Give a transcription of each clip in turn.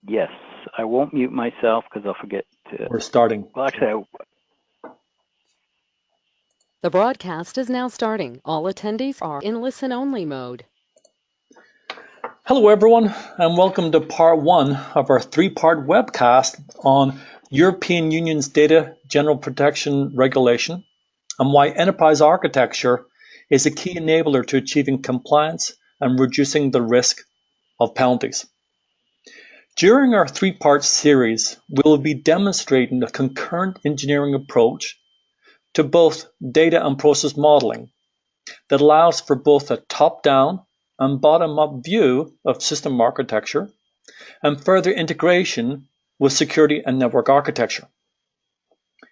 Yes, I won't mute myself because I'll forget to. We're starting. Well, actually, The broadcast is now starting. All attendees are in listen-only mode. Hello, everyone, and welcome to part one of our three-part webcast on European Union's Data General Protection Regulation and why enterprise architecture is a key enabler to achieving compliance and reducing the risk of penalties. During our three-part series, we will be demonstrating the concurrent engineering approach to both data and process modeling that allows for both a top-down and bottom-up view of system architecture and further integration with security and network architecture.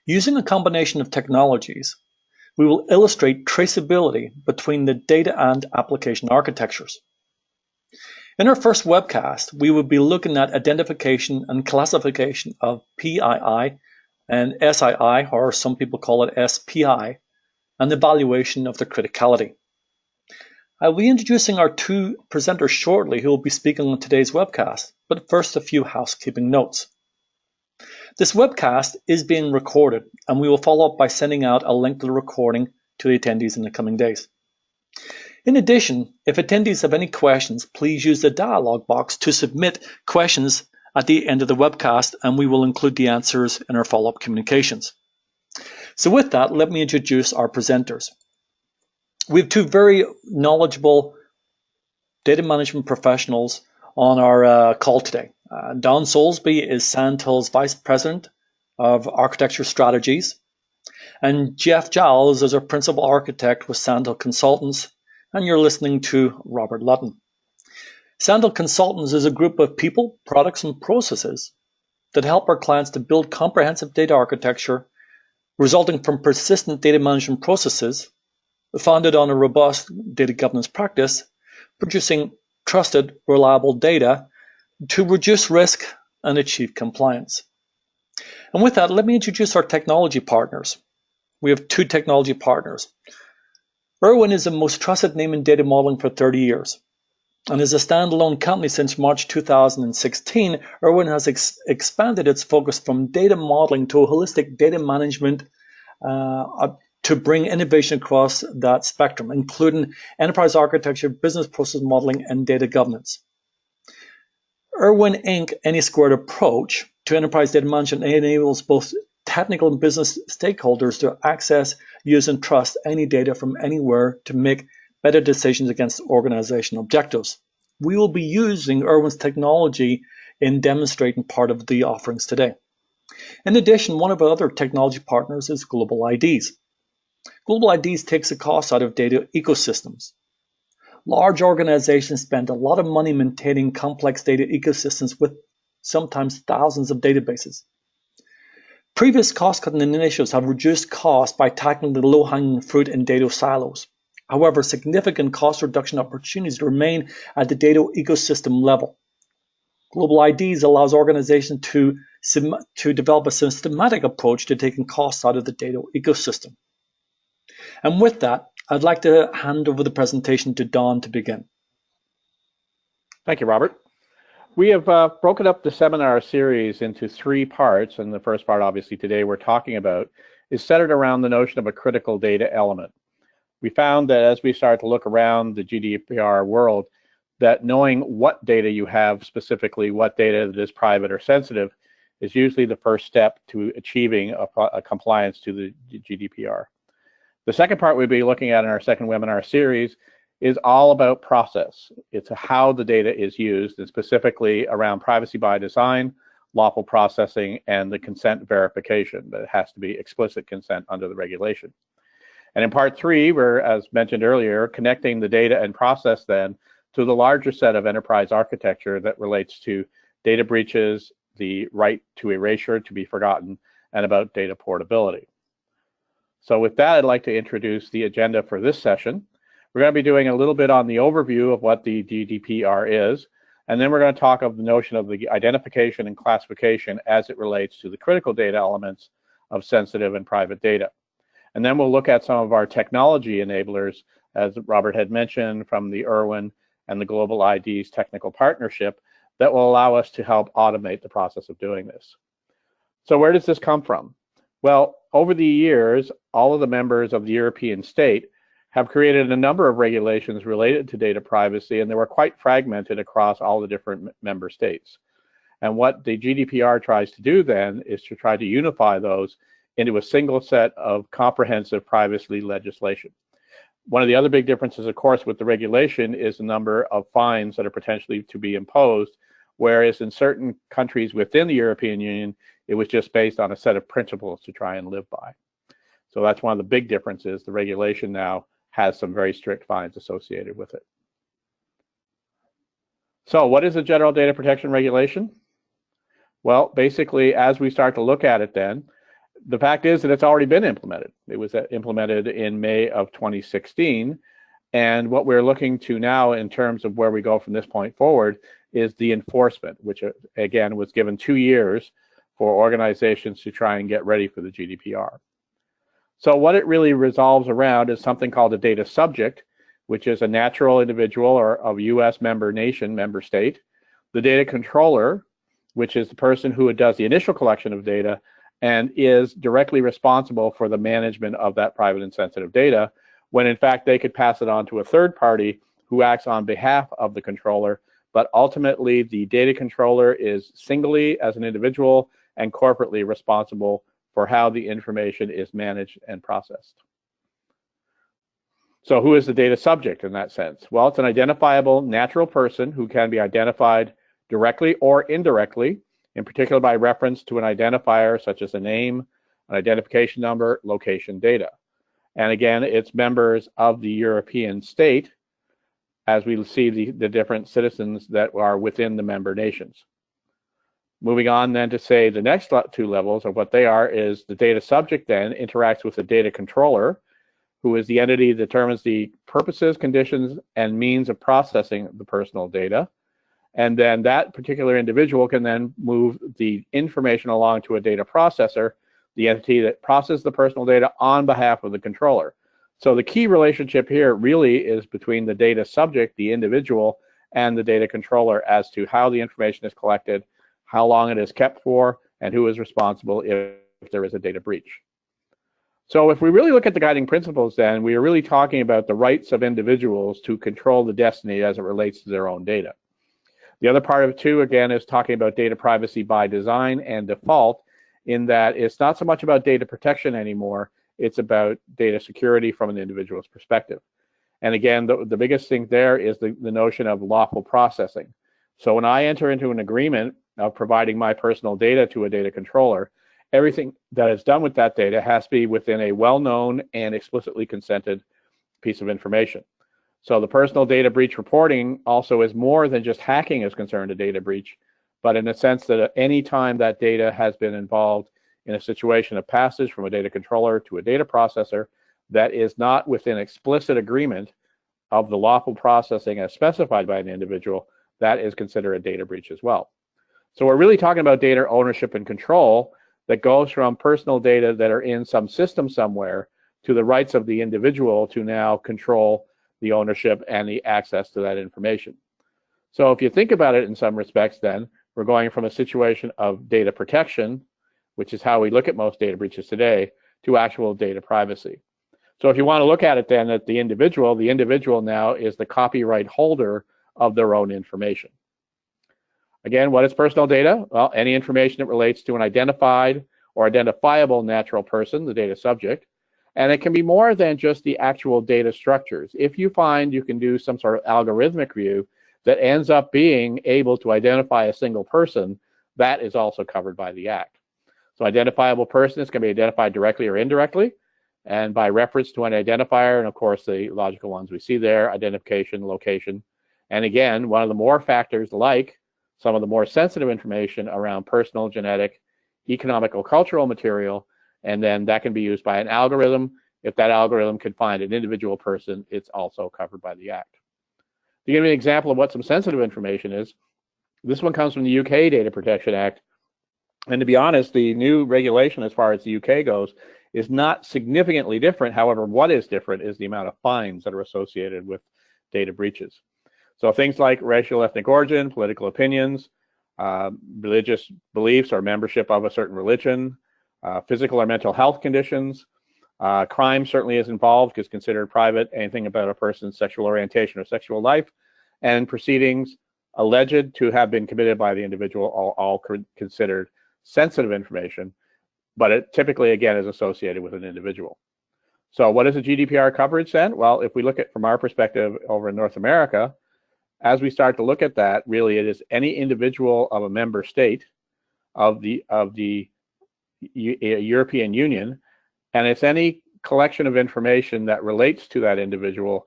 Using a combination of technologies, we will illustrate traceability between the data and application architectures. In our first webcast, we will be looking at identification and classification of PII and SII, or some people call it SPI, and the evaluation of the criticality. I'll be introducing our two presenters shortly who will be speaking on today's webcast, but first a few housekeeping notes. This webcast is being recorded, and we will follow up by sending out a link to the recording to the attendees in the coming days. In addition, if attendees have any questions, please use the dialog box to submit questions at the end of the webcast, and we will include the answers in our follow-up communications. So with that, let me introduce our presenters. We have two very knowledgeable data management professionals on our call today. Don Soulsby is Sandhill's Vice President of Architecture Strategies, and Jeff Giles is our Principal Architect with Sandhill Consultants, and you're listening to Robert Lutton. Sandhill Consultants is a group of people, products, and processes that help our clients to build comprehensive data architecture resulting from persistent data management processes founded on a robust data governance practice, producing trusted, reliable data to reduce risk and achieve compliance. And with that, let me introduce our technology partners. We have two technology partners. Erwin is the most trusted name in data modeling for 30 years. And as a standalone company since March 2016, Erwin has expanded its focus from data modeling to holistic data management to bring innovation across that spectrum, including enterprise architecture, business process modeling, and data governance. Erwin Inc. Any Squared approach to enterprise data management enables both technical and business stakeholders to access, use, and trust any data from anywhere to make better decisions against organizational objectives. We will be using Erwin's technology in demonstrating part of the offerings today. In addition, one of our other technology partners is Global IDs. Global IDs takes the cost out of data ecosystems. Large organizations spend a lot of money maintaining complex data ecosystems with sometimes thousands of databases. Previous cost-cutting initiatives have reduced costs by tackling the low-hanging fruit in data silos. However, significant cost reduction opportunities remain at the data ecosystem level. Global IDs allows organizations to develop a systematic approach to taking costs out of the data ecosystem. And with that, I'd like to hand over the presentation to Don to begin. Thank you, Robert. We have broken up the seminar series into three parts, and the first part, obviously, today we're talking about is centered around the notion of a critical data element. We found that as we start to look around the GDPR world, that knowing what data you have, specifically what data that is private or sensitive, is usually the first step to achieving a compliance to the GDPR. The second part we'll be looking at in our second webinar series is all about process. It's how the data is used, and specifically around privacy by design, lawful processing, and the consent verification. But it has to be explicit consent under the regulation. And in part three, we're, as mentioned earlier, connecting the data and process then to the larger set of enterprise architecture that relates to data breaches, the right to erasure, to be forgotten, and about data portability. So with that, I'd like to introduce the agenda for this session. We're going to be doing a little bit on the overview of what the GDPR is, and then we're going to talk of the notion of the identification and classification as it relates to the critical data elements of sensitive and private data. And then we'll look at some of our technology enablers, as Robert had mentioned, from the Erwin and the Global IDs technical partnership that will allow us to help automate the process of doing this. So where does this come from? Well, over the years, all of the members of the European state have created a number of regulations related to data privacy, and they were quite fragmented across all the different member states. And what the GDPR tries to do then is to try to unify those into a single set of comprehensive privacy legislation. One of the other big differences, of course, with the regulation is the number of fines that are potentially to be imposed, whereas in certain countries within the European Union, it was just based on a set of principles to try and live by. So that's one of the big differences. The regulation now has some very strict fines associated with it. So what is a general data protection regulation? Well, basically, as we start to look at it then, the fact is that it's already been implemented. It was implemented in May of 2016. And what we're looking to now in terms of where we go from this point forward is the enforcement, which again was given 2 years for organizations to try and get ready for the GDPR. So what it really resolves around is something called a data subject, which is a natural individual or of US member nation, member state. The data controller, which is the person who does the initial collection of data and is directly responsible for the management of that private and sensitive data, when in fact they could pass it on to a third party who acts on behalf of the controller. But ultimately, the data controller is singly as an individual and corporately responsible for how the information is managed and processed. So who is the data subject in that sense? Well, it's an identifiable natural person who can be identified directly or indirectly, in particular by reference to an identifier such as a name, an identification number, location data. And again, it's members of the European state as we see the different citizens that are within the member nations. Moving on then to say the next 2 levels of what they are is the data subject then interacts with the data controller, who is the entity that determines the purposes, conditions, and means of processing the personal data. And then that particular individual can then move the information along to a data processor, the entity that processes the personal data on behalf of the controller. So the key relationship here really is between the data subject, the individual, and the data controller as to how the information is collected, how long it is kept for, and who is responsible if there is a data breach. So if we really look at the guiding principles, then we are really talking about the rights of individuals to control the destiny as it relates to their own data. The other part of it too, again, is talking about data privacy by design and default, in that it's not so much about data protection anymore, it's about data security from an individual's perspective. And again, the biggest thing there is the notion of lawful processing. So when I enter into an agreement of providing my personal data to a data controller, everything that is done with that data has to be within a well-known and explicitly consented piece of information. So the personal data breach reporting also is more than just hacking is concerned a data breach, but in the sense that at any time that data has been involved in a situation of passage from a data controller to a data processor that is not within explicit agreement of the lawful processing as specified by an individual, that is considered a data breach as well. So we're really talking about data ownership and control that goes from personal data that are in some system somewhere to the rights of the individual to now control the ownership and the access to that information. So if you think about it in some respects, then we're going from a situation of data protection, which is how we look at most data breaches today, to actual data privacy. So if you want to look at it then at the individual now is the copyright holder of their own information. Again, what is personal data? Well, any information that relates to an identified or identifiable natural person, the data subject. And it can be more than just the actual data structures. If you find you can do some sort of algorithmic view that ends up being able to identify a single person, that is also covered by the Act. So identifiable persons can be identified directly or indirectly, and by reference to an identifier, and of course the logical ones we see there, identification, location. And again, one of the more factors like some of the more sensitive information around personal, genetic, economic, or cultural material, and then that can be used by an algorithm. If that algorithm can find an individual person, it's also covered by the Act. To give you an example of what some sensitive information is, this one comes from the UK Data Protection Act. And to be honest, the new regulation as far as the UK goes is not significantly different. However, what is different is the amount of fines that are associated with data breaches. So things like racial, ethnic origin, political opinions, religious beliefs or membership of a certain religion, physical or mental health conditions. Crime certainly is involved, is considered private, anything about a person's sexual orientation or sexual life, and proceedings alleged to have been committed by the individual all considered sensitive information, but it typically, again, is associated with an individual. So what is a GDPR coverage then? Well, if we look at from our perspective over in North America, as we start to look at that, really it is any individual of a member state of the European Union, and it's any collection of information that relates to that individual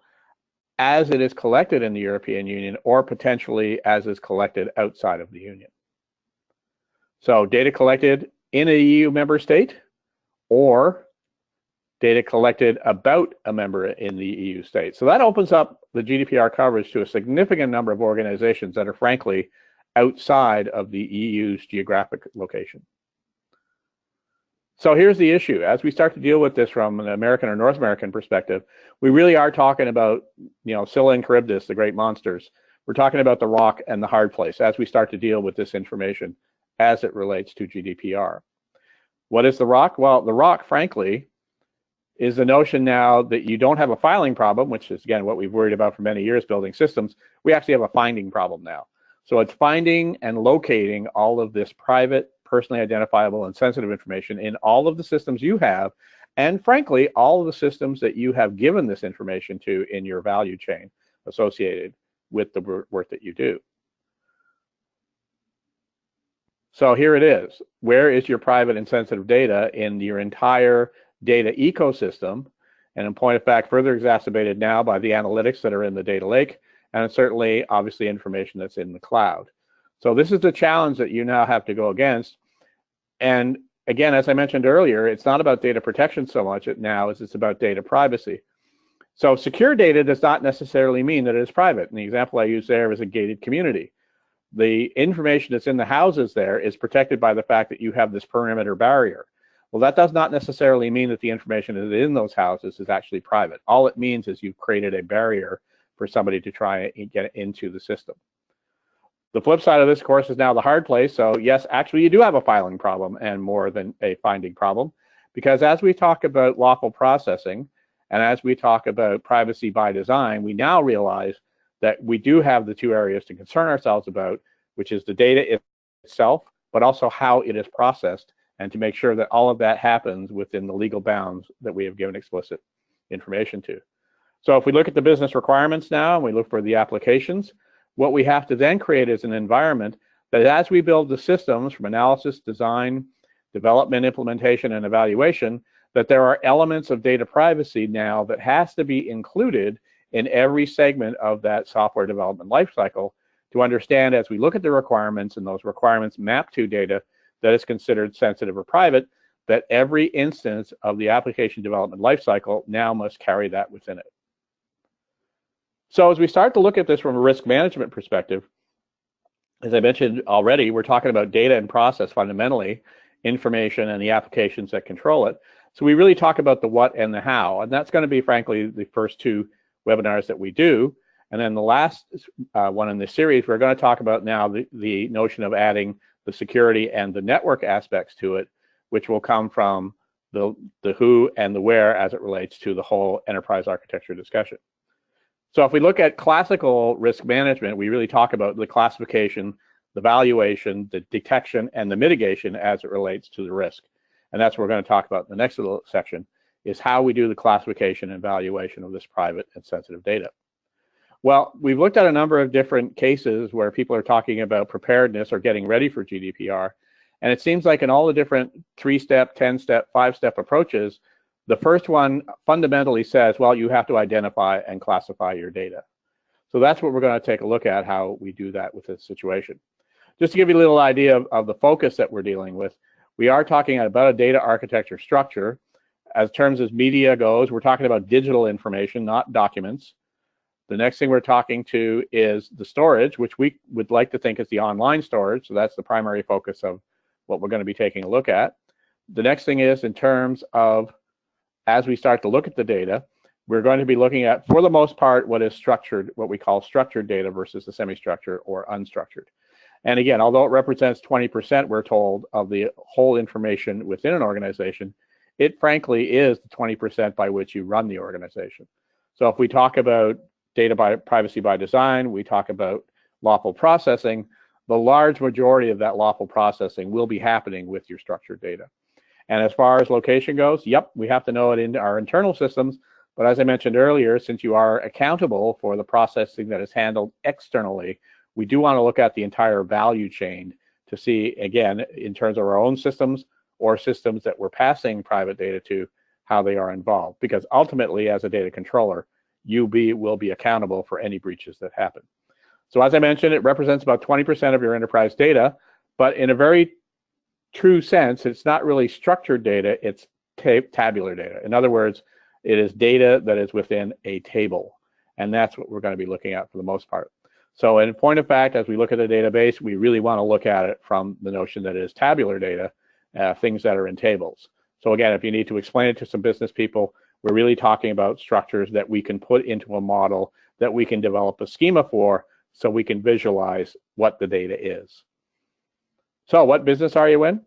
as it is collected in the European Union or potentially as is collected outside of the Union. So data collected in a EU member state or data collected about a member in the EU state. So that opens up the GDPR coverage to a significant number of organizations that are frankly outside of the EU's geographic location. So here's the issue. As we start to deal with this from an American or North American perspective, we really are talking about, Scylla and Charybdis, the great monsters. We're talking about the rock and the hard place as we start to deal with this information as it relates to GDPR. What is the rock? Well, the rock, frankly, is the notion now that you don't have a filing problem, which is, again, what we've worried about for many years building systems. We actually have a finding problem now. So it's finding and locating all of this private, personally identifiable and sensitive information in all of the systems you have, and frankly, all of the systems that you have given this information to in your value chain associated with the work that you do. So here it is. Where is your private and sensitive data in your entire data ecosystem? And in point of fact, further exacerbated now by the analytics that are in the data lake, and certainly, obviously, information that's in the cloud. So this is the challenge that you now have to go against. And again, as I mentioned earlier, it's not about data protection so much now as it's about data privacy. So secure data does not necessarily mean that it is private. And the example I use there is a gated community. The information that's in the houses there is protected by the fact that you have this perimeter barrier. Well, that does not necessarily mean that the information that is in those houses is actually private. All it means is you've created a barrier for somebody to try and get into the system. The flip side of this, of course, is now the hard place. So yes, actually you do have a filing problem and more than a finding problem, because as we talk about lawful processing and as we talk about privacy by design, we now realize that we do have the two areas to concern ourselves about, which is the data itself, but also how it is processed, and to make sure that all of that happens within the legal bounds that we have given explicit information to. So if we look at the business requirements now and we look for the applications, what we have to then create is an environment that as we build the systems from analysis, design, development, implementation, and evaluation, that there are elements of data privacy now that has to be included in every segment of that software development lifecycle to understand as we look at the requirements and those requirements map to data that is considered sensitive or private, that every instance of the application development lifecycle now must carry that within it. So as we start to look at this from a risk management perspective, as I mentioned already, we're talking about data and process fundamentally, information and the applications that control it. So we really talk about the what and the how, and that's going to be, frankly, the first two webinars that we do. And then the last one in this series, we're going to talk about now the notion of adding the security and the network aspects to it, which will come from the who and the where as it relates to the whole enterprise architecture discussion. So if we look at classical risk management, we really talk about the classification, the valuation, the detection, and the mitigation as it relates to the risk. And that's what we're going to talk about in the next little section, is how we do the classification and valuation of this private and sensitive data. Well, we've looked at a number of different cases where people are talking about preparedness or getting ready for GDPR. And it seems like in all the different 3-step, 10-step, 5-step approaches, the first one fundamentally says, well, you have to identify and classify your data. So that's what we're going to take a look at, how we do that with this situation. Just to give you a little idea of the focus that we're dealing with, we are talking about a data architecture structure. As terms as media goes, we're talking about digital information, not documents. The next thing we're talking to is the storage, which we would like to think is the online storage. So that's the primary focus of what we're going to be taking a look at. The next thing is in terms of, as we start to look at the data, we're going to be looking at, for the most part, what is structured, what we call structured data versus the semi-structured or unstructured. And again, although it represents 20%, we're told, of the whole information within an organization, it frankly is the 20% by which you run the organization. So if we talk about privacy by design, we talk about lawful processing, the large majority of that lawful processing will be happening with your structured data. And as far as location goes, yep, we have to know it in our internal systems. But as I mentioned earlier, since you are accountable for the processing that is handled externally, we do want to look at the entire value chain to see, again, in terms of our own systems or systems that we're passing private data to, how they are involved. Because ultimately, as a data controller, you will be accountable for any breaches that happen. So as I mentioned, it represents about 20% of your enterprise data, but in a very true sense, it's not really structured data, it's tabular data. In other words, it is data that is within a table, and that's what we're going to be looking at for the most part. So in point of fact, as we look at the database, we really want to look at it from the notion that it is tabular data, things that are in tables. So again, if you need to explain it to some business people, we're really talking about structures that we can put into a model that we can develop a schema for, so we can visualize what the data is. So what business are you in?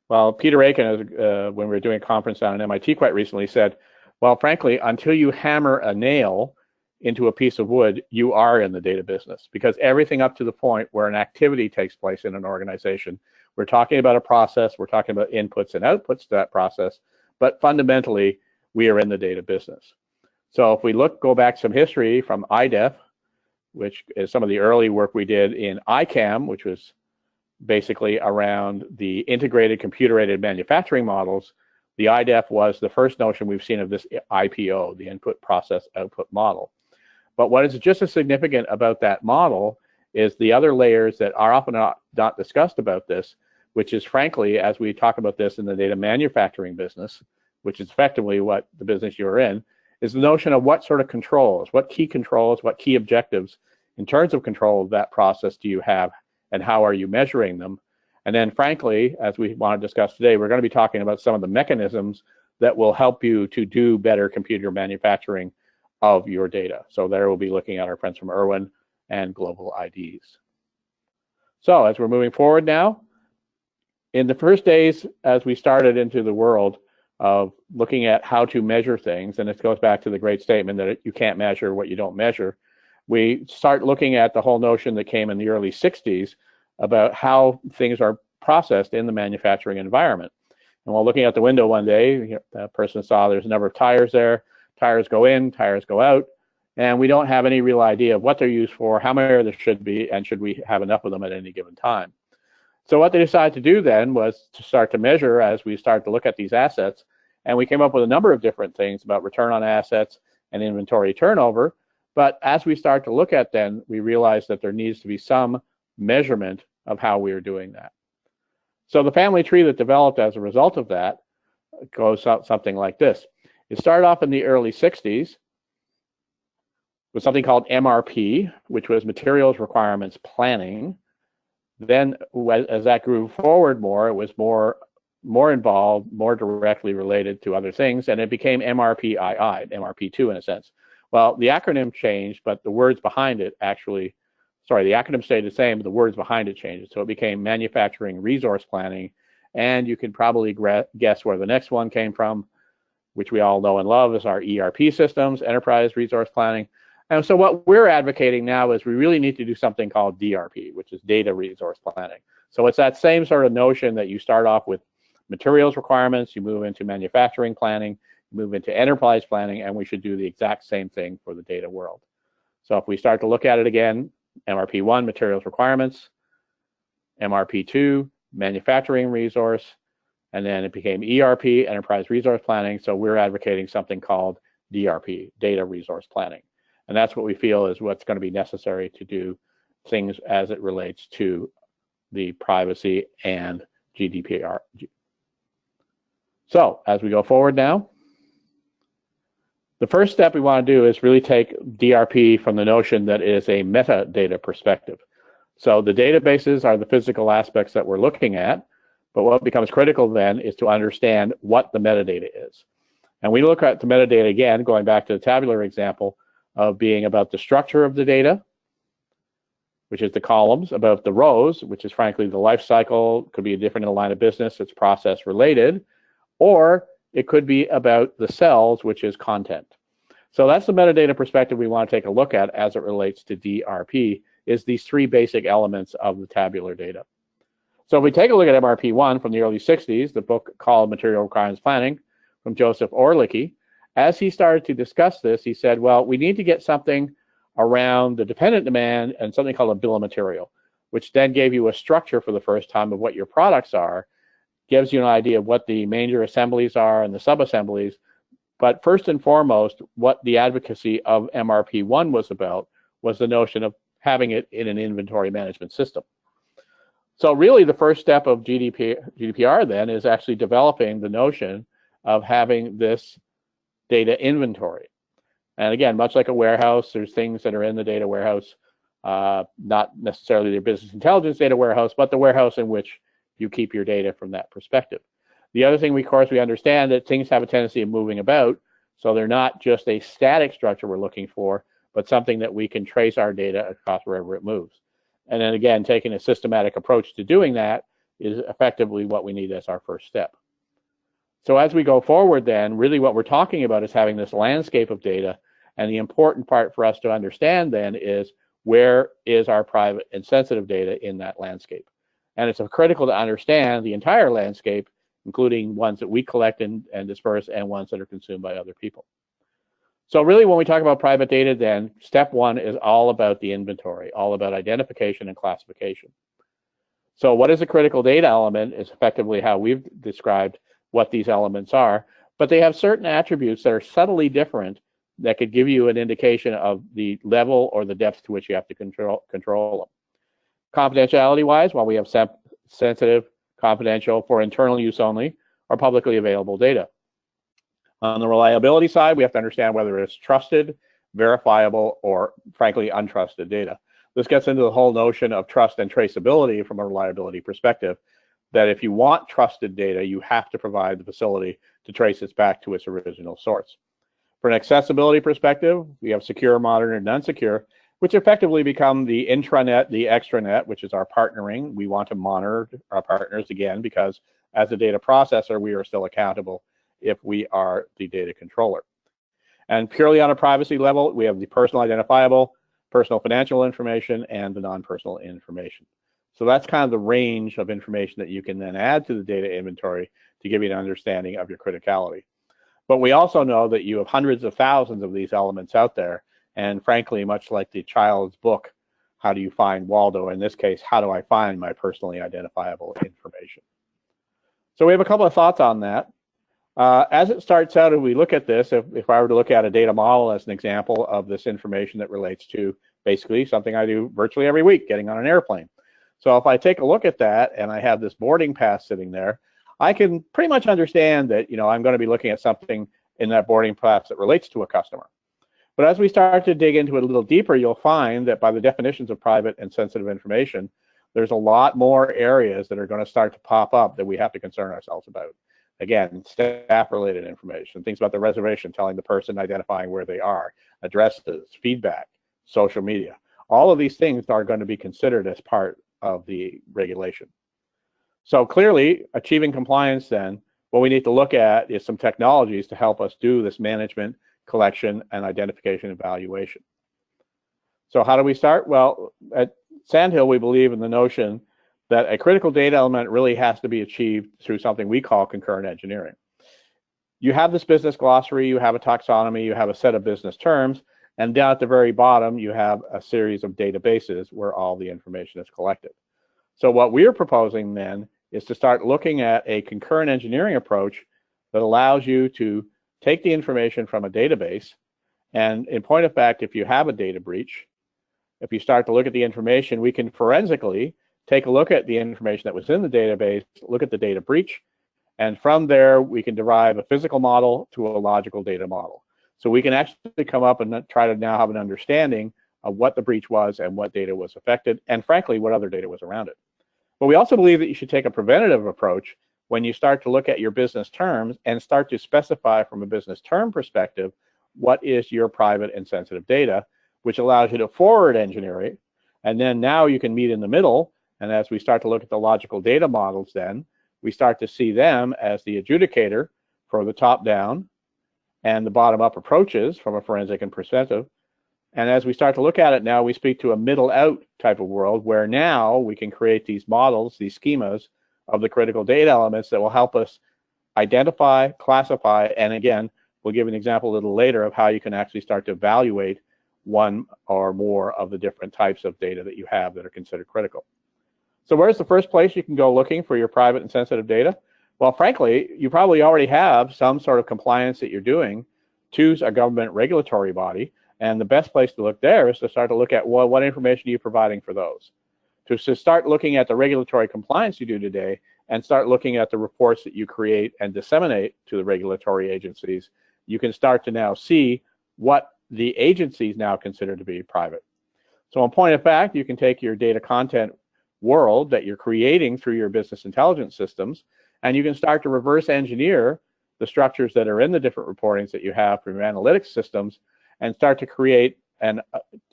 Well, Peter Aiken, when we were doing a conference down at MIT quite recently, said, well, frankly, until you hammer a nail into a piece of wood, you are in the data business, because everything up to the point where an activity takes place in an organization, we're talking about a process, we're talking about inputs and outputs to that process, but fundamentally, we are in the data business. So if we go back some history from IDEF, which is some of the early work we did in ICAM, which was basically around the integrated computer-aided manufacturing models, the IDEF was the first notion we've seen of this IPO, the input process output model. But what is just as significant about that model is the other layers that are often not discussed about this, which is frankly, as we talk about this in the data manufacturing business, which is effectively what the business you're in, is the notion of what sort of controls, what key objectives in terms of control of that process do you have, and how are you measuring them? And then frankly, as we want to discuss today, we're going to be talking about some of the mechanisms that will help you to do better computer manufacturing of your data. So there we'll be looking at our friends from Erwin and global IDs. So as we're moving forward now, in the first days as we started into the world of looking at how to measure things, and this goes back to the great statement that you can't measure what you don't measure, we start looking at the whole notion that came in the early 60s about how things are processed in the manufacturing environment. And while looking out the window one day, that person saw there's a number of tires there, tires go in, tires go out, and we don't have any real idea of what they're used for, how many there should be, and should we have enough of them at any given time. So what they decided to do then was to start to measure as we start to look at these assets, and we came up with a number of different things about return on assets and inventory turnover. But as we start to look at then, we realize that there needs to be some measurement of how we are doing that. So the family tree that developed as a result of that goes something like this. It started off in the early 60s with something called MRP, which was Materials Requirements Planning. Then as that grew forward more, it was more involved, more directly related to other things, and it became MRPII, MRP2 in a sense. Well, the acronym changed, but the words behind it the acronym stayed the same, but the words behind it changed. So it became Manufacturing Resource Planning, and you can probably guess where the next one came from, which we all know and love is our ERP systems, Enterprise Resource Planning. And so what we're advocating now is we really need to do something called DRP, which is Data Resource Planning. So it's that same sort of notion that you start off with materials requirements, you move into manufacturing planning, you move into enterprise planning, and we should do the exact same thing for the data world. So if we start to look at it again, MRP1, materials requirements, MRP2, manufacturing resource, and then it became ERP, enterprise resource planning. So we're advocating something called DRP, data resource planning. And that's what we feel is what's going to be necessary to do things as it relates to the privacy and GDPR. So as we go forward now, the first step we want to do is really take DRP from the notion that it is a metadata perspective. So the databases are the physical aspects that we're looking at, but what becomes critical then is to understand what the metadata is. And we look at the metadata again, going back to the tabular example of being about the structure of the data, which is the columns, about the rows, which is frankly the life cycle, could be different in a line of business, it's process related, or it could be about the cells, which is content. So that's the metadata perspective we want to take a look at as it relates to DRP, is these three basic elements of the tabular data. So if we take a look at MRP1 from the early 60s, the book called Material Requirements Planning from Joseph Orlicki, as he started to discuss this, he said, well, we need to get something around the dependent demand and something called a bill of material, which then gave you a structure for the first time of what your products are, gives you an idea of what the major assemblies are and the sub-assemblies, but first and foremost, what the advocacy of MRP1 was about was the notion of having it in an inventory management system. So really the first step of GDPR then is actually developing the notion of having this data inventory. And again, much like a warehouse, there's things that are in the data warehouse, not necessarily the business intelligence data warehouse, but the warehouse in which you keep your data from that perspective. The other thing, of course, we understand that things have a tendency of moving about, so they're not just a static structure we're looking for, but something that we can trace our data across wherever it moves. And then again, taking a systematic approach to doing that is effectively what we need as our first step. So as we go forward then, really what we're talking about is having this landscape of data, and the important part for us to understand then is where is our private and sensitive data in that landscape. And it's critical to understand the entire landscape, including ones that we collect and disperse and ones that are consumed by other people. So really when we talk about private data then, step one is all about the inventory, all about identification and classification. So what is a critical data element is effectively how we've described what these elements are, but they have certain attributes that are subtly different that could give you an indication of the level or the depth to which you have to control them. Confidentiality-wise, while we have sensitive, confidential, for internal use only, or publicly available data. On the reliability side, we have to understand whether it's trusted, verifiable, or frankly, untrusted data. This gets into the whole notion of trust and traceability from a reliability perspective, that if you want trusted data, you have to provide the facility to trace it back to its original source. For an accessibility perspective, we have secure, modern, and unsecure, which effectively become the intranet, the extranet, which is our partnering. We want to monitor our partners again, because as a data processor, we are still accountable if we are the data controller. And purely on a privacy level, we have the personal identifiable, personal financial information, and the non-personal information. So that's kind of the range of information that you can then add to the data inventory to give you an understanding of your criticality. But we also know that you have hundreds of thousands of these elements out there. And frankly, much like the child's book, how do you find Waldo? In this case, how do I find my personally identifiable information? So we have a couple of thoughts on that. As it starts out, if we look at this, if I were to look at a data model as an example of this information that relates to basically something I do virtually every week, getting on an airplane. So if I take a look at that and I have this boarding pass sitting there, I can pretty much understand that, I'm going to be looking at something in that boarding pass that relates to a customer. But as we start to dig into it a little deeper, you'll find that by the definitions of private and sensitive information, there's a lot more areas that are going to start to pop up that we have to concern ourselves about. Again, staff-related information, things about the reservation, telling the person, identifying where they are, addresses, feedback, social media. All of these things are going to be considered as part of the regulation. So clearly, achieving compliance then, what we need to look at is some technologies to help us do this management, collection, and identification evaluation. So how do we start? Well, at Sandhill, we believe in the notion that a critical data element really has to be achieved through something we call concurrent engineering. You have this business glossary, you have a taxonomy, you have a set of business terms, and down at the very bottom, you have a series of databases where all the information is collected. So what we're proposing then is to start looking at a concurrent engineering approach that allows you to take the information from a database, and in point of fact, if you have a data breach, if you start to look at the information, we can forensically take a look at the information that was in the database, look at the data breach, and from there, we can derive a physical model to a logical data model. So we can actually come up and try to now have an understanding of what the breach was and what data was affected, and frankly, what other data was around it. But we also believe that you should take a preventative approach when you start to look at your business terms and start to specify from a business term perspective, what is your private and sensitive data, which allows you to forward engineer it And then now you can meet in the middle, and as we start to look at the logical data models, then we start to see them as the adjudicator for the top-down and the bottom-up approaches from a forensic and perspective. And as we start to look at it now, we speak to a middle-out type of world where now we can create these models, these schemas of the critical data elements that will help us identify, classify, and again, we'll give an example a little later of how you can actually start to evaluate one or more of the different types of data that you have that are considered critical. So where's the first place you can go looking for your private and sensitive data? Well, frankly, you probably already have some sort of compliance that you're doing to a government regulatory body, and the best place to look there is to start to look at, well, what information are you providing for those? To start looking at the regulatory compliance you do today and start looking at the reports that you create and disseminate to the regulatory agencies, you can start to now see what the agencies now consider to be private. So in point of fact, you can take your data content world that you're creating through your business intelligence systems, and you can start to reverse engineer the structures that are in the different reportings that you have from your analytics systems and start to create and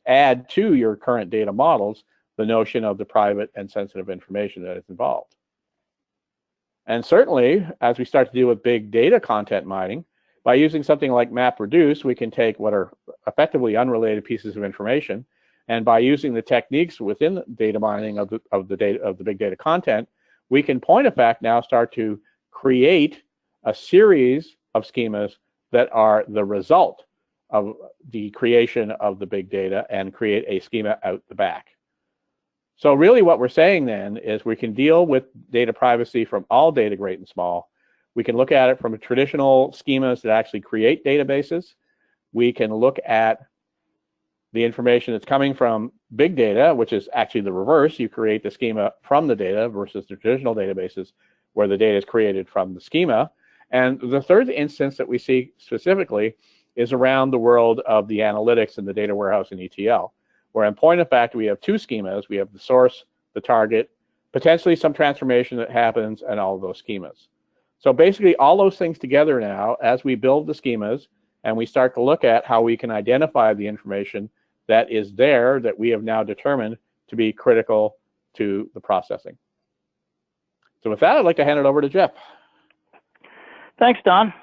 add to your current data models the notion of the private and sensitive information that is involved. And certainly, as we start to deal with big data content mining, by using something like MapReduce, we can take what are effectively unrelated pieces of information, and by using the techniques within the data mining of the big data content, we can point of fact now start to create a series of schemas that are the result of the creation of the big data and create a schema out the back. So really what we're saying then is we can deal with data privacy from all data, great and small. We can look at it from traditional schemas that actually create databases. We can look at the information that's coming from big data, which is actually the reverse. You create the schema from the data versus the traditional databases where the data is created from the schema. And the third instance that we see specifically is around the world of the analytics and the data warehouse and ETL, where in point of fact, we have two schemas. We have the source, the target, potentially some transformation that happens, and all of those schemas. So basically all those things together now, as we build the schemas and we start to look at how we can identify the information that is there that we have now determined to be critical to the processing. So with that, I'd like to hand it over to Jeff. Thanks, Don.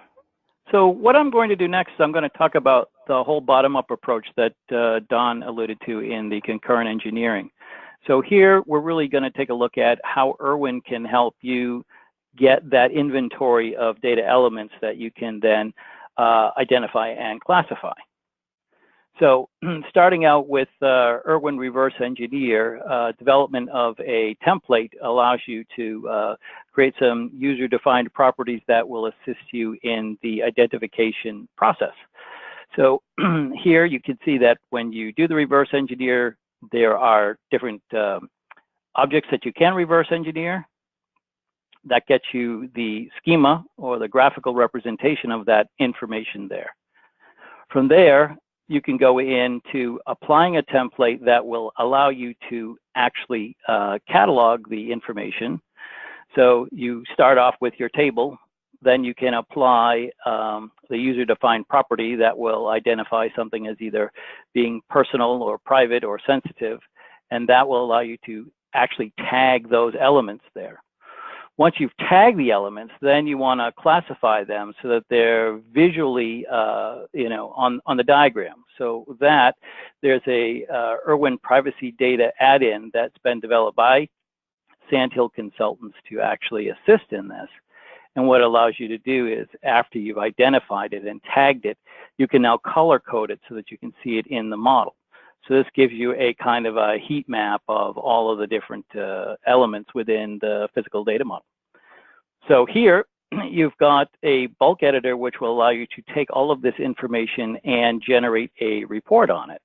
So what I'm going to do next is I'm going to talk about the whole bottom-up approach that Don alluded to in the concurrent engineering. So here we're really going to take a look at how Erwin can help you get that inventory of data elements that you can then identify and classify. So starting out with Erwin Reverse Engineer, development of a template allows you to create some user-defined properties that will assist you in the identification process. So here you can see that when you do the reverse engineer, there are different objects that you can reverse engineer. That gets you the schema or the graphical representation of that information there. From there, you can go into applying a template that will allow you to actually catalog the information. So you start off with your table, then you can apply the user-defined property that will identify something as either being personal or private or sensitive, and that will allow you to actually tag those elements there. Once you've tagged the elements, then you want to classify them so that they're visually, on the diagram. So that there's a Erwin privacy data add-in that's been developed by Sandhill consultants to actually assist in this. And what it allows you to do is after you've identified it and tagged it, you can now color code it so that you can see it in the model. So this gives you a kind of a heat map of all of the different elements within the physical data model. So here you've got a bulk editor which will allow you to take all of this information and generate a report on it.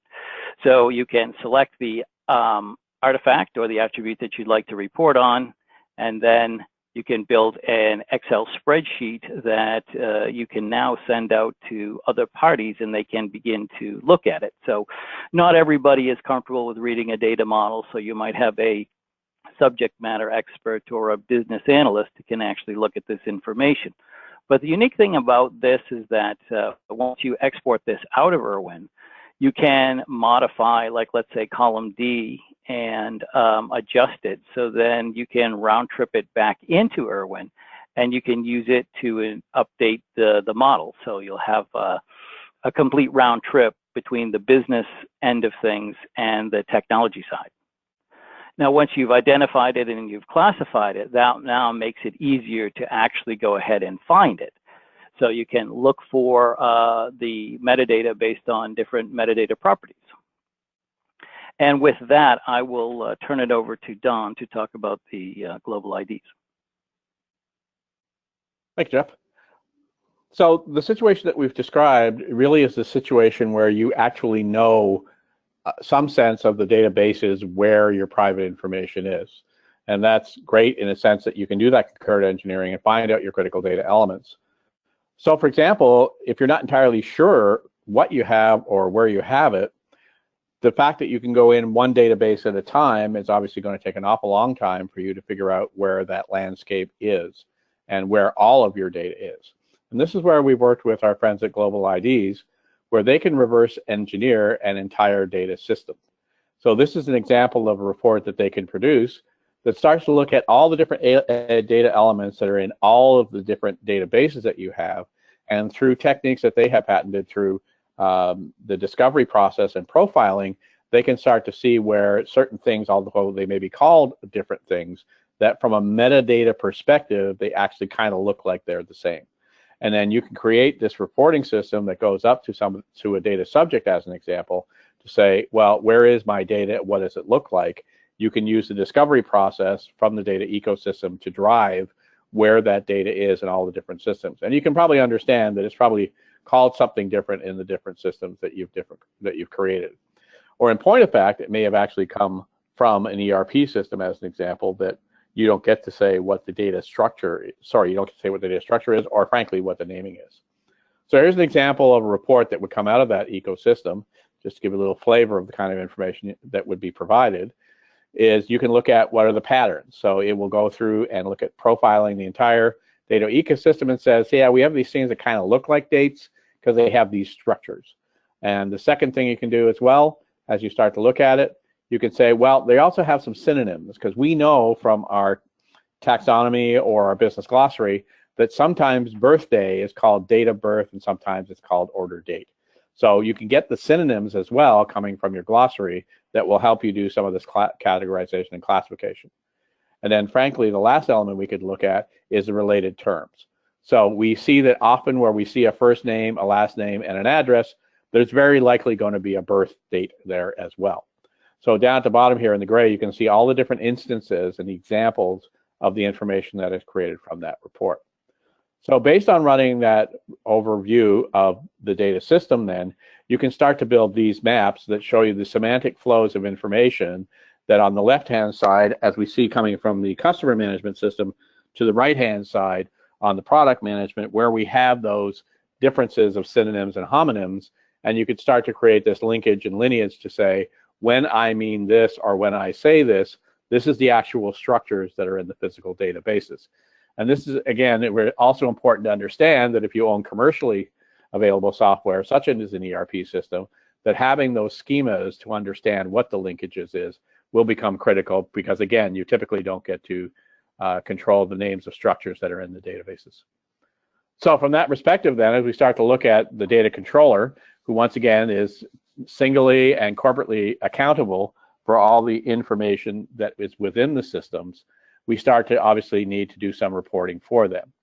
So you can select the artifact or the attribute that you'd like to report on, and then you can build an Excel spreadsheet that you can now send out to other parties and they can begin to look at it. So not everybody is comfortable with reading a data model, so you might have a subject matter expert or a business analyst who can actually look at this information. But the unique thing about this is that once you export this out of Erwin, you can modify, like let's say column D and adjust it. So then you can round trip it back into Erwin, and you can use it to update the model. So you'll have a complete round trip between the business end of things and the technology side. Now, once you've identified it and you've classified it, that now makes it easier to actually go ahead and find it. So you can look for the metadata based on different metadata properties. And with that, I will turn it over to Don to talk about the global IDs. Thanks, Jeff. So the situation that we've described really is the situation where you actually know some sense of the databases where your private information is. And that's great in a sense that you can do that concurrent engineering and find out your critical data elements. So for example, if you're not entirely sure what you have or where you have it, the fact that you can go in one database at a time is obviously going to take an awful long time for you to figure out where that landscape is and where all of your data is. And this is where we've worked with our friends at Global IDs, where they can reverse engineer an entire data system. So this is an example of a report that they can produce that starts to look at all the different data elements that are in all of the different databases that you have, and through techniques that they have patented through the discovery process and profiling, they can start to see where certain things, although they may be called different things, that from a metadata perspective, they actually kind of look like they're the same. And then you can create this reporting system that goes up to a data subject, as an example, to say, well, where is my data? What does it look like? You can use the discovery process from the data ecosystem to drive where that data is in all the different systems. And you can probably understand that it's probably called something different in the different systems that you've created. Or in point of fact, it may have actually come from an ERP system, as an example, that you don't get to say what the data structure, you don't get to say what the data structure is, or frankly, what the naming is. So here's an example of a report that would come out of that ecosystem, just to give you a little flavor of the kind of information that would be provided, is you can look at what are the patterns. So it will go through and look at profiling the entire data ecosystem and says, yeah, we have these things that kind of look like dates because they have these structures. And the second thing you can do as well, as you start to look at it, you can say, well, they also have some synonyms, because we know from our taxonomy or our business glossary that sometimes birthday is called date of birth and sometimes it's called order date. So you can get the synonyms as well coming from your glossary that will help you do some of this categorization and classification. And then frankly, the last element we could look at is the related terms. So we see that often where we see a first name, a last name, and an address, there's very likely going to be a birth date there as well. So down at the bottom here in the gray, you can see all the different instances and the examples of the information that is created from that report. So based on running that overview of the data system, then you can start to build these maps that show you the semantic flows of information that on the left-hand side, as we see coming from the customer management system, to the right-hand side on the product management, where we have those differences of synonyms and homonyms, and you could start to create this linkage and lineage to say, when I mean this or when I say this, this is the actual structures that are in the physical databases. And this is, again, also important to understand that if you own commercially available software, such as an ERP system, that having those schemas to understand what the linkages is will become critical, because again, you typically don't get to control the names of structures that are in the databases. So from that perspective then, as we start to look at the data controller, who once again is singly and corporately accountable for all the information that is within the systems, we start to obviously need to do some reporting for them.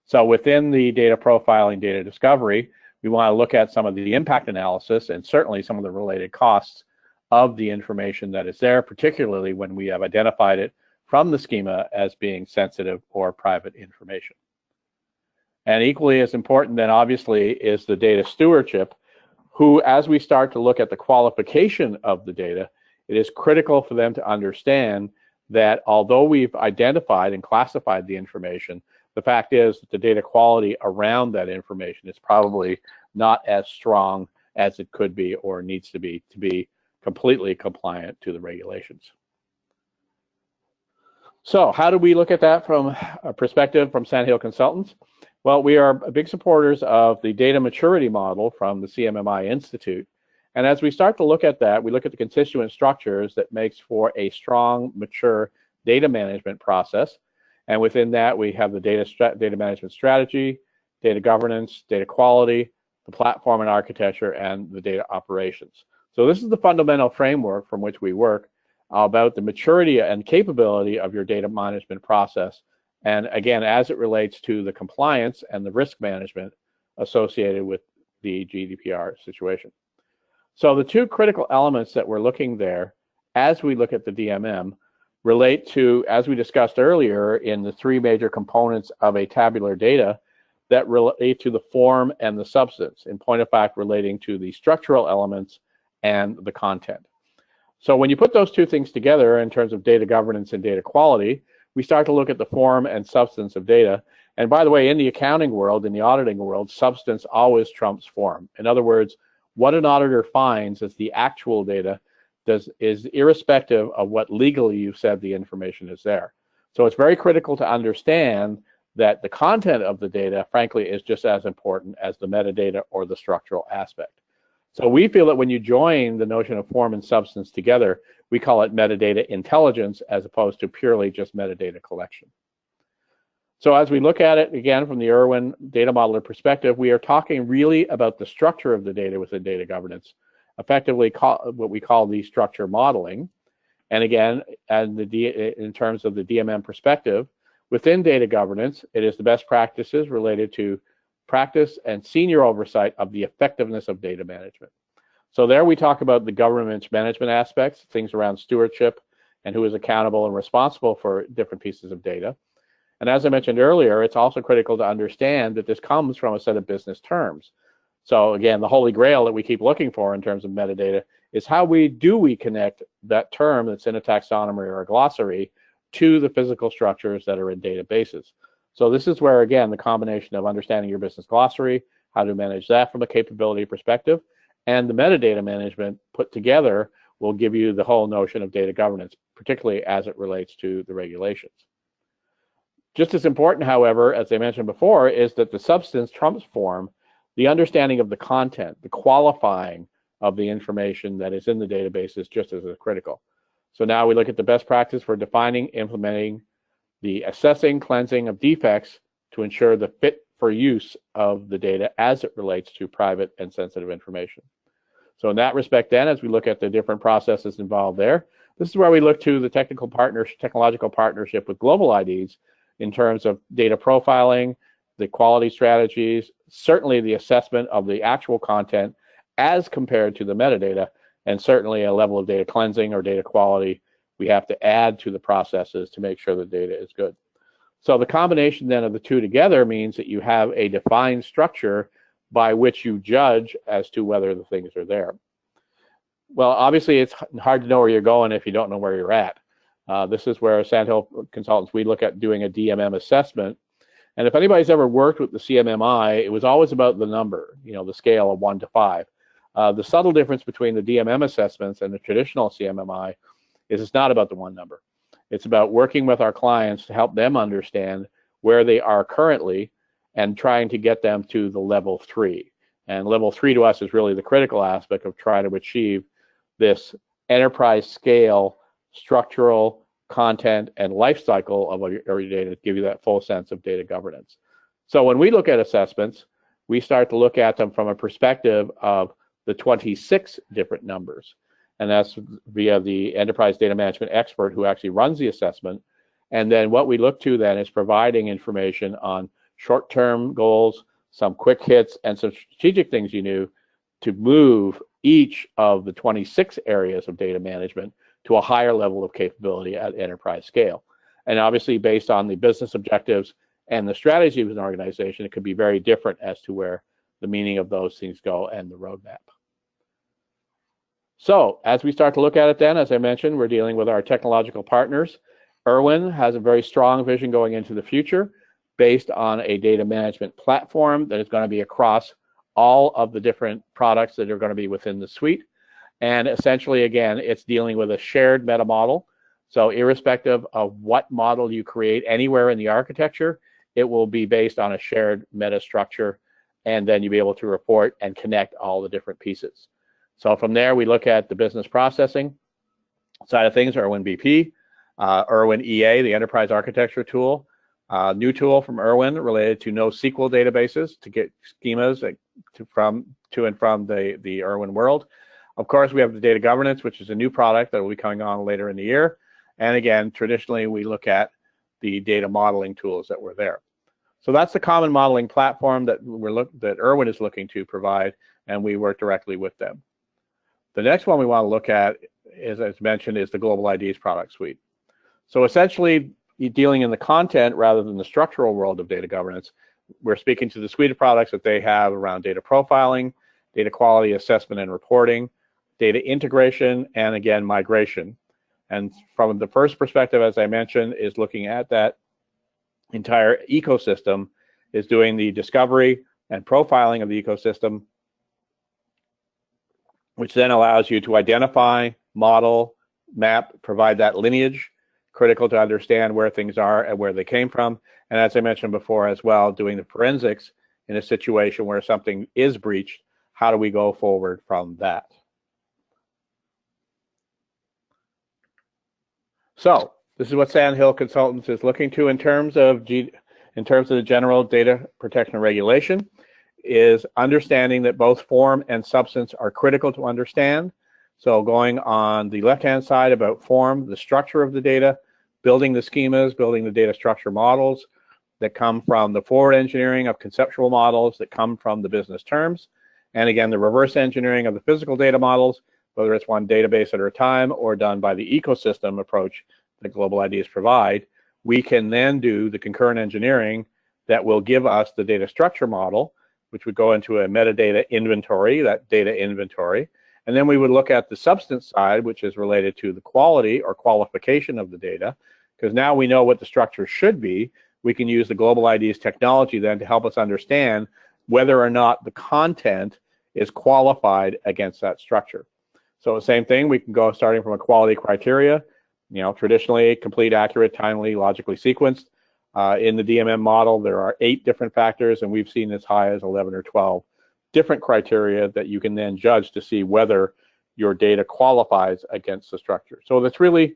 So within the data profiling, data discovery, we want to look at some of the impact analysis and certainly some of the related costs of the information that is there, particularly when we have identified it from the schema as being sensitive or private information. And equally as important then obviously is the data stewardship, who, as we start to look at the qualification of the data, it is critical for them to understand that although we've identified and classified the information, the fact is that the data quality around that information is probably not as strong as it could be or needs to be completely compliant to the regulations. So how do we look at that from a perspective from Sandhill Consultants? Well, we are big supporters of the data maturity model from the CMMI Institute. And as we start to look at that, we look at the constituent structures that makes for a strong, mature data management process. And within that, we have the data management strategy, data governance, data quality, the platform and architecture, and the data operations. So this is the fundamental framework from which we work about the maturity and capability of your data management process. And again, as it relates to the compliance and the risk management associated with the GDPR situation. So the two critical elements that we're looking there as we look at the DMM relate to, as we discussed earlier, in the three major components of a tabular data that relate to the form and the substance, in point of fact relating to the structural elements and the content. So when you put those two things together in terms of data governance and data quality, we start to look at the form and substance of data. And by the way, in the accounting world, in the auditing world, substance always trumps form. In other words, what an auditor finds as the actual data is irrespective of what legally you've said the information is there. So it's very critical to understand that the content of the data, frankly, is just as important as the metadata or the structural aspect. So we feel that when you join the notion of form and substance together, we call it metadata intelligence as opposed to purely just metadata collection. So as we look at it, again, from the Erwin data modeler perspective, we are talking really about the structure of the data within data governance, effectively what we call the structure modeling. And again, in terms of the DMM perspective, within data governance, it is the best practices related to practice and senior oversight of the effectiveness of data management. So there we talk about the governance management aspects, things around stewardship and who is accountable and responsible for different pieces of data. And as I mentioned earlier, it's also critical to understand that this comes from a set of business terms. So again, the holy grail that we keep looking for in terms of metadata is how we connect that term that's in a taxonomy or a glossary to the physical structures that are in databases. So this is where, again, the combination of understanding your business glossary, how to manage that from a capability perspective, and the metadata management put together will give you the whole notion of data governance, particularly as it relates to the regulations. Just as important, however, as I mentioned before, is that the substance trumps form, the understanding of the content, the qualifying of the information that is in the database is just as critical. So now we look at the best practice for defining, implementing, the assessing, cleansing of defects to ensure the fit for use of the data as it relates to private and sensitive information. So in that respect then, as we look at the different processes involved there, this is where we look to the technological partnership with global IDs in terms of data profiling, the quality strategies, certainly the assessment of the actual content as compared to the metadata, and certainly a level of data cleansing or data quality we have to add to the processes to make sure the data is good. So the combination then of the two together means that you have a defined structure by which you judge as to whether the things are there. Well, obviously it's hard to know where you're going if you don't know where you're at. This is where Sandhill Consultants, we look at doing a DMM assessment. And if anybody's ever worked with the CMMI, it was always about the number, the scale of 1 to 5. The subtle difference between the DMM assessments and the traditional CMMI is it's not about the one number. It's about working with our clients to help them understand where they are currently and trying to get them to the level 3. And level 3 to us is really the critical aspect of trying to achieve this enterprise scale, structural, content, and life cycle of your data to give you that full sense of data governance. So when we look at assessments, we start to look at them from a perspective of the 26 different numbers. And that's via the enterprise data management expert who actually runs the assessment. And then what we look to then is providing information on short-term goals, some quick hits, and some strategic things you knew to move each of the 26 areas of data management to a higher level of capability at enterprise scale. And obviously based on the business objectives and the strategy of an organization, it could be very different as to where the meaning of those things go and the roadmap. So as we start to look at it then, as I mentioned, we're dealing with our technological partners. Erwin has a very strong vision going into the future based on a data management platform that is going to be across all of the different products that are going to be within the suite. And essentially, again, it's dealing with a shared meta model. So irrespective of what model you create anywhere in the architecture, it will be based on a shared meta structure, and then you'll be able to report and connect all the different pieces. So from there, we look at the business processing side of things, erwin BP, erwin EA, the enterprise architecture tool, new tool from erwin related to NoSQL databases to get schemas to and from the erwin world. Of course, we have the data governance, which is a new product that will be coming on later in the year. And again, traditionally, we look at the data modeling tools that were there. So that's the common modeling platform that that erwin is looking to provide, and we work directly with them. The next one we want to look at, as mentioned, is the Global IDs product suite. So essentially, dealing in the content rather than the structural world of data governance, we're speaking to the suite of products that they have around data profiling, data quality assessment and reporting, data integration, and again, migration. And from the first perspective, as I mentioned, is looking at that entire ecosystem, is doing the discovery and profiling of the ecosystem, which then allows you to identify, model, map, provide that lineage, critical to understand where things are and where they came from. And as I mentioned before as well, doing the forensics in a situation where something is breached, how do we go forward from that? So this is what Sandhill Consultants is looking to in terms of the general data protection regulation, is understanding that both form and substance are critical to understand. So going on the left-hand side about form, the structure of the data, building the schemas, building the data structure models that come from the forward engineering of conceptual models that come from the business terms, and again, the reverse engineering of the physical data models, whether it's one database at a time or done by the ecosystem approach that Global IDs provide. We can then do the concurrent engineering that will give us the data structure model, which would go into a metadata inventory, that data inventory. And then we would look at the substance side, which is related to the quality or qualification of the data, because now we know what the structure should be. We can use the Global IDs technology then to help us understand whether or not the content is qualified against that structure. So the same thing, we can go starting from a quality criteria, traditionally complete, accurate, timely, logically sequenced. In the DMM model, there are 8 different factors, and we've seen as high as 11 or 12 different criteria that you can then judge to see whether your data qualifies against the structure. So that's really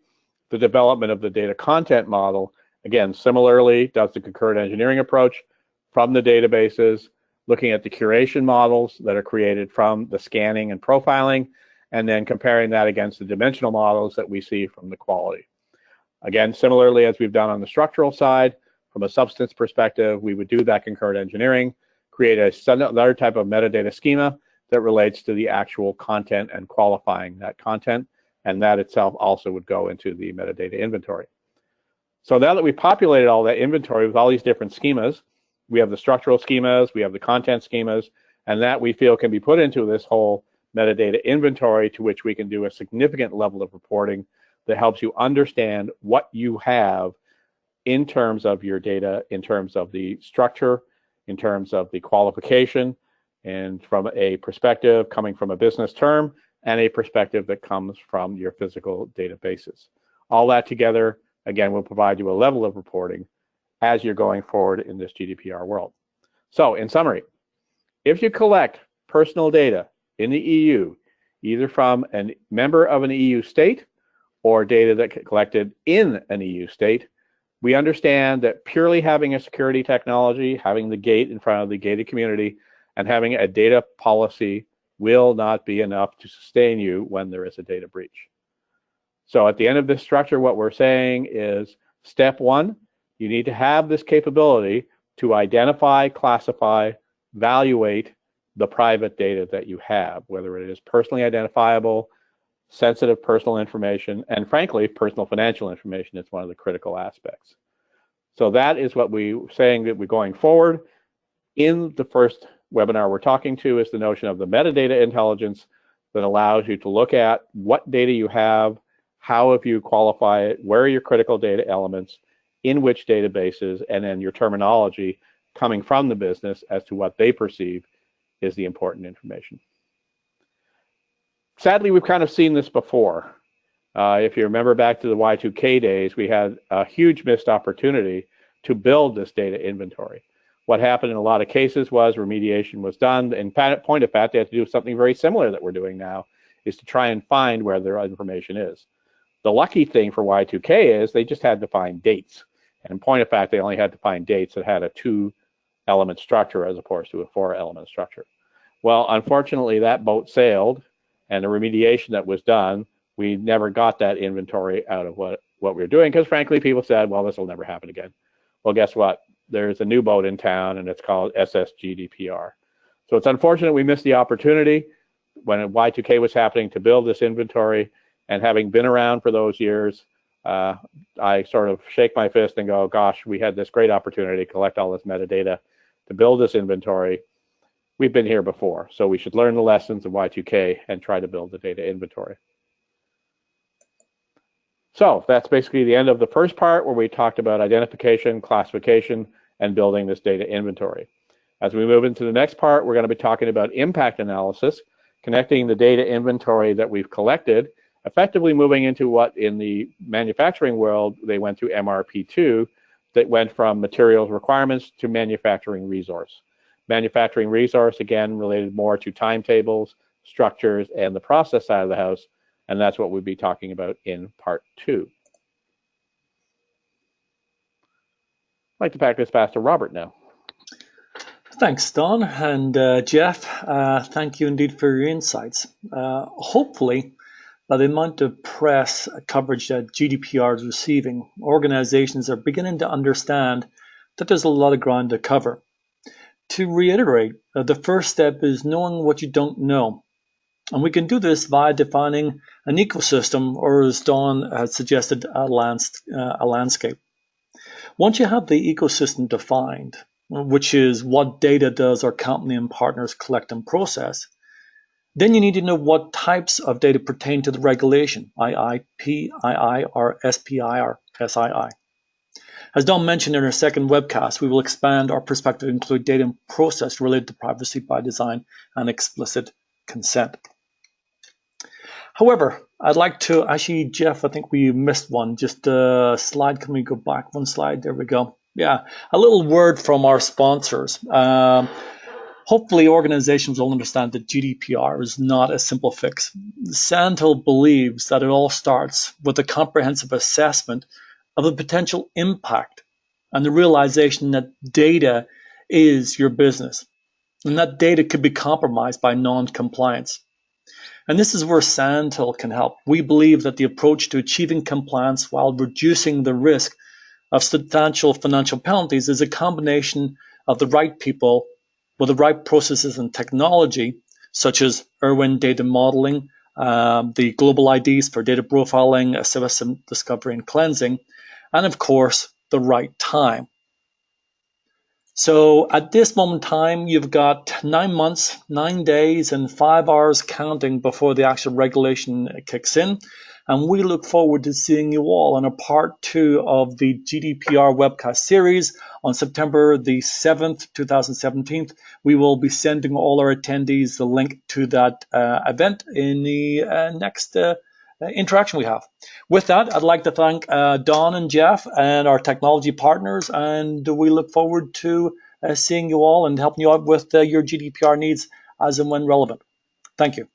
the development of the data content model. Again, similarly, does the concurrent engineering approach from the databases, looking at the curation models that are created from the scanning and profiling, and then comparing that against the dimensional models that we see from the quality. Again, similarly, as we've done on the structural side, from a substance perspective, we would do that concurrent engineering, create another type of metadata schema that relates to the actual content and qualifying that content, and that itself also would go into the metadata inventory. So now that we've populated all that inventory with all these different schemas, we have the structural schemas, we have the content schemas, and that we feel can be put into this whole metadata inventory, to which we can do a significant level of reporting that helps you understand what you have in terms of your data, in terms of the structure, in terms of the qualification, and from a perspective coming from a business term, and a perspective that comes from your physical databases. All that together, again, will provide you a level of reporting as you're going forward in this GDPR world. So in summary, if you collect personal data in the EU, either from a member of an EU state or data that collected in an EU state, we understand that purely having a security technology, having the gate in front of the gated community, and having a data policy will not be enough to sustain you when there is a data breach. So at the end of this structure, what we're saying is, step 1, you need to have this capability to identify, classify, evaluate the private data that you have, whether it is personally identifiable, sensitive personal information, and frankly, personal financial information is one of the critical aspects. So that is what we're saying that we're going forward. In the first webinar we're talking to is the notion of the metadata intelligence that allows you to look at what data you have, how have you qualify it, where are your critical data elements, in which databases, and then your terminology coming from the business as to what they perceive is the important information. Sadly, we've kind of seen this before. If you remember back to the Y2K days, we had a huge missed opportunity to build this data inventory. What happened in a lot of cases was remediation was done. In point of fact, they had to do something very similar that we're doing now, is to try and find where their information is. The lucky thing for Y2K is they just had to find dates. And in point of fact, they only had to find dates that had a 2-element structure as opposed to a 4-element structure. Well, unfortunately, that boat sailed, and the remediation that was done, we never got that inventory out of what we were doing, because frankly, people said, well, this will never happen again. Well, guess what? There's a new boat in town, and it's called GDPR. So it's unfortunate we missed the opportunity when Y2K was happening to build this inventory. And having been around for those years, I sort of shake my fist and go, gosh, we had this great opportunity to collect all this metadata to build this inventory. We've been here before, so we should learn the lessons of Y2K and try to build the data inventory. So that's basically the end of the first part, where we talked about identification, classification, and building this data inventory. As we move into the next part, we're going to be talking about impact analysis, connecting the data inventory that we've collected, effectively moving into what in the manufacturing world they went to MRP2, that went from materials requirements to manufacturing resource. Manufacturing resource, again, related more to timetables, structures, and the process side of the house, and that's what we'll be talking about in part 2. I'd like to pass this pass to Robert now. Thanks, Don, and Jeff, thank you indeed for your insights. Hopefully, by the amount of press coverage that GDPR is receiving, organizations are beginning to understand that there's a lot of ground to cover. To reiterate, the first step is knowing what you don't know. And we can do this via defining an ecosystem, or as Don had suggested, a landscape. Once you have the ecosystem defined, which is what data does our company and partners collect and process, then you need to know what types of data pertain to the regulation, II, PII, or SPI, or SII. As Don mentioned in our second webcast, we will expand our perspective to include data and process related to privacy by design and explicit consent. However, I'd like to, actually, Jeff, I think we missed one. Just a slide. Can we go back one slide? There we go. Yeah, a little word from our sponsors. Hopefully, organizations will understand that GDPR is not a simple fix. Sandhill believes that it all starts with a comprehensive assessment of the potential impact and the realization that data is your business, and that data could be compromised by non-compliance. And this is where Sandhill can help. We believe that the approach to achieving compliance while reducing the risk of substantial financial penalties is a combination of the right people with the right processes and technology, such as erwin data modeling, the global IDs for data profiling, citizen discovery and cleansing, and of course, the right time. So at this moment in time, you've got 9 months, 9 days, and 5 hours counting before the actual regulation kicks in. And we look forward to seeing you all on a part 2 of the GDPR webcast series on September the 7th, 2017. We will be sending all our attendees the link to that event in the next interaction we have. With that, I'd like to thank Don and Jeff and our technology partners, and we look forward to seeing you all and helping you out with your GDPR needs as and when relevant. Thank you.